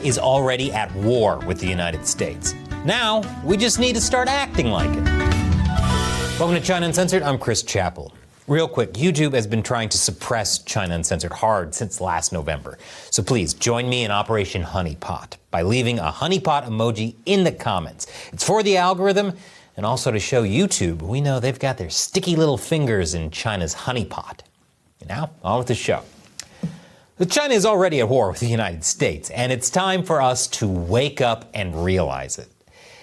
is already at war with the United States. Now, we just need to start acting like it. Welcome to China Uncensored. I'm Chris Chappell. Real quick, YouTube has been trying to suppress China Uncensored hard since last November. So please join me in Operation Honeypot by leaving a honeypot emoji in the comments. It's for the algorithm and also to show YouTube we know they've got their sticky little fingers in China's honeypot. And now, on with the show. China is already at war with the United States, and it's time for us to wake up and realize it.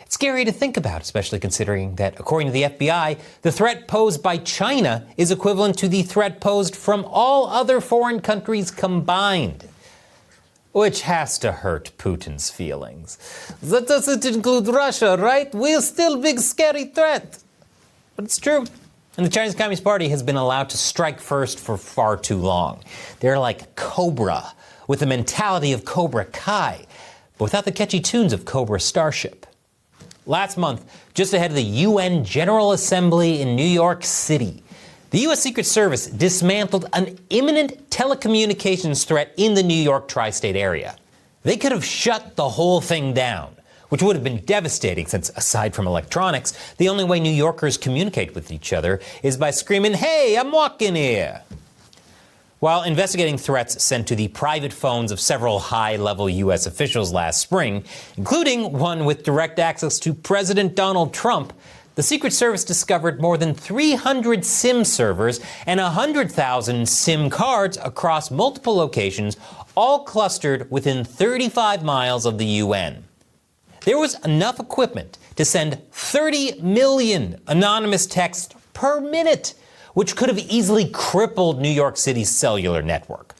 It's scary to think about, especially considering that, according to the FBI, the threat posed by China is equivalent to the threat posed from all other foreign countries combined. Which has to hurt Putin's feelings. That doesn't include Russia, right? We're still a big scary threat. But it's true. And the Chinese Communist Party has been allowed to strike first for far too long. They're like Cobra, with the mentality of Cobra Kai, but without the catchy tunes of Cobra Starship. Last month, just ahead of the UN General Assembly in New York City, the U.S. Secret Service dismantled an imminent telecommunications threat in the New York tri-state area. They could have shut the whole thing down, which would have been devastating since, aside from electronics, the only way New Yorkers communicate with each other is by screaming, "Hey, I'm walking here!" While investigating threats sent to the private phones of several high-level U.S. officials last spring, including one with direct access to President Donald Trump, the Secret Service discovered more than 300 SIM servers and 100,000 SIM cards across multiple locations, all clustered within 35 miles of the UN. There was enough equipment to send 30 million anonymous texts per minute, which could have easily crippled New York City's cellular network.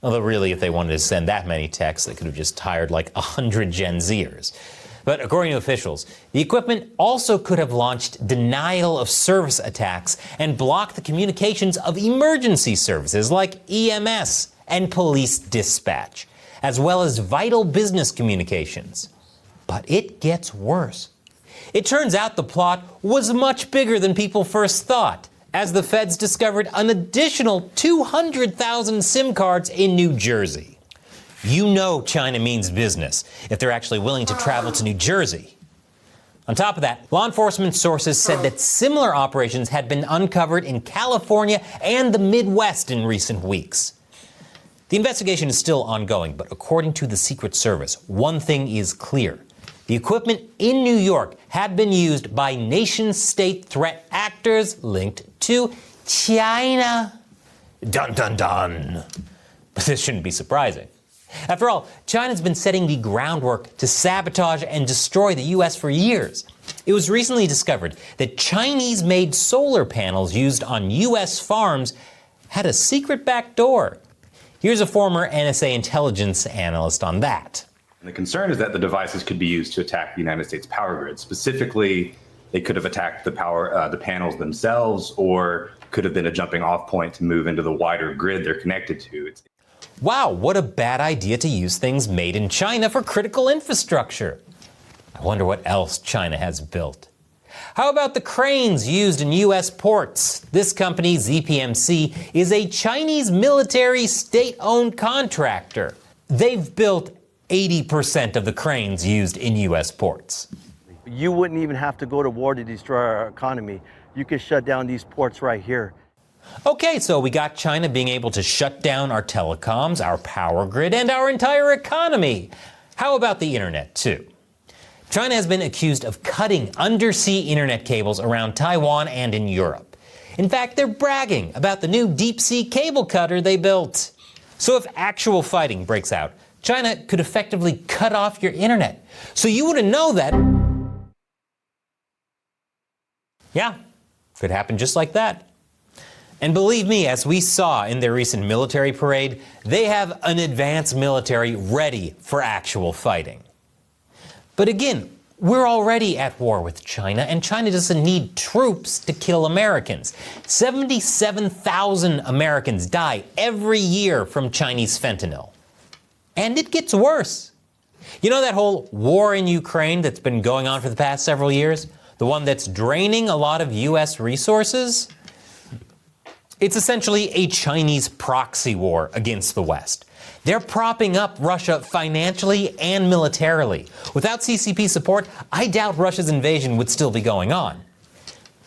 Although really, if they wanted to send that many texts, they could have just hired like 100 Gen Zers. But according to officials, the equipment also could have launched denial of service attacks and blocked the communications of emergency services like EMS and police dispatch, as well as vital business communications. But it gets worse. It turns out the plot was much bigger than people first thought, as the feds discovered an additional 200,000 SIM cards in New Jersey. You know China means business if they're actually willing to travel to New Jersey. On top of that, law enforcement sources said that similar operations had been uncovered in California and the Midwest in recent weeks. The investigation is still ongoing, but according to the Secret Service, one thing is clear. The equipment in New York had been used by nation-state threat actors linked to China. Dun dun dun. But this shouldn't be surprising. After all, China's been setting the groundwork to sabotage and destroy the U.S. for years. It was recently discovered that Chinese-made solar panels used on U.S. farms had a secret back door. Here's a former NSA intelligence analyst on that. The concern is that the devices could be used to attack the United States power grid. Specifically, they could have attacked the panels themselves, or could have been a jumping off point to move into the wider grid they're connected to. Wow, what a bad idea to use things made in China for critical infrastructure. I wonder what else China has built. How about the cranes used in U.S. ports? This company, ZPMC, is a Chinese military state-owned contractor. They've built 80% of the cranes used in U.S. ports. You wouldn't even have to go to war to destroy our economy. You could shut down these ports right here. Okay, so we got China being able to shut down our telecoms, our power grid, and our entire economy. How about the internet, too? China has been accused of cutting undersea internet cables around Taiwan and in Europe. In fact, they're bragging about the new deep-sea cable cutter they built. So if actual fighting breaks out, China could effectively cut off your internet. So you wouldn't know that. Yeah, could happen just like that. And believe me, as we saw in their recent military parade, they have an advanced military ready for actual fighting. But again, we're already at war with China, and China doesn't need troops to kill Americans. 77,000 Americans die every year from Chinese fentanyl. And it gets worse. You know that whole war in Ukraine that's been going on for the past several years? The one that's draining a lot of U.S. resources? It's essentially a Chinese proxy war against the West. They're propping up Russia financially and militarily. Without CCP support, I doubt Russia's invasion would still be going on.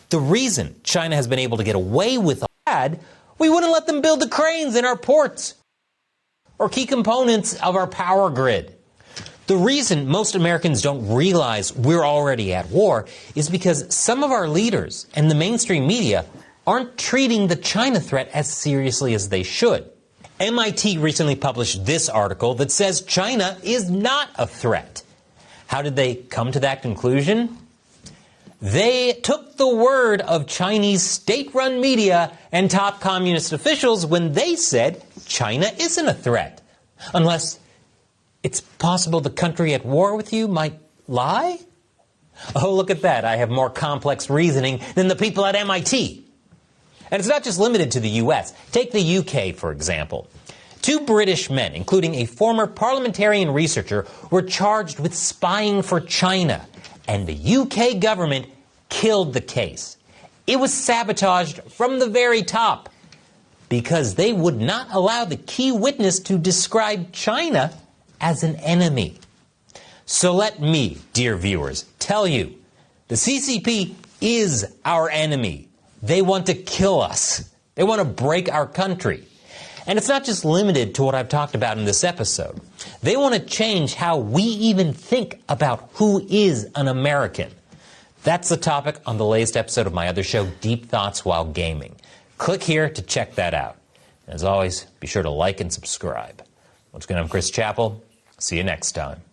The reason China has been able to get away with that, we wouldn't let them build the cranes in our ports or key components of our power grid. The reason most Americans don't realize we're already at war is because some of our leaders and the mainstream media aren't treating the China threat as seriously as they should. MIT recently published this article that says China is not a threat. How did they come to that conclusion? They took the word of Chinese state-run media and top communist officials when they said China isn't a threat. Unless it's possible the country at war with you might lie? Oh, look at that. I have more complex reasoning than the people at MIT. And it's not just limited to the U.S. Take the UK, for example. 2 British men, including a former parliamentarian researcher, were charged with spying for China. And the UK government killed the case. It was sabotaged from the very top because they would not allow the key witness to describe China as an enemy. So let me, dear viewers, tell you, the CCP is our enemy. They want to kill us. They want to break our country. And it's not just limited to what I've talked about in this episode. They want to change how we even think about who is an American. That's the topic on the latest episode of my other show, Deep Thoughts While Gaming. Click here to check that out. As always, be sure to like and subscribe. Once again, I'm Chris Chappell. See you next time.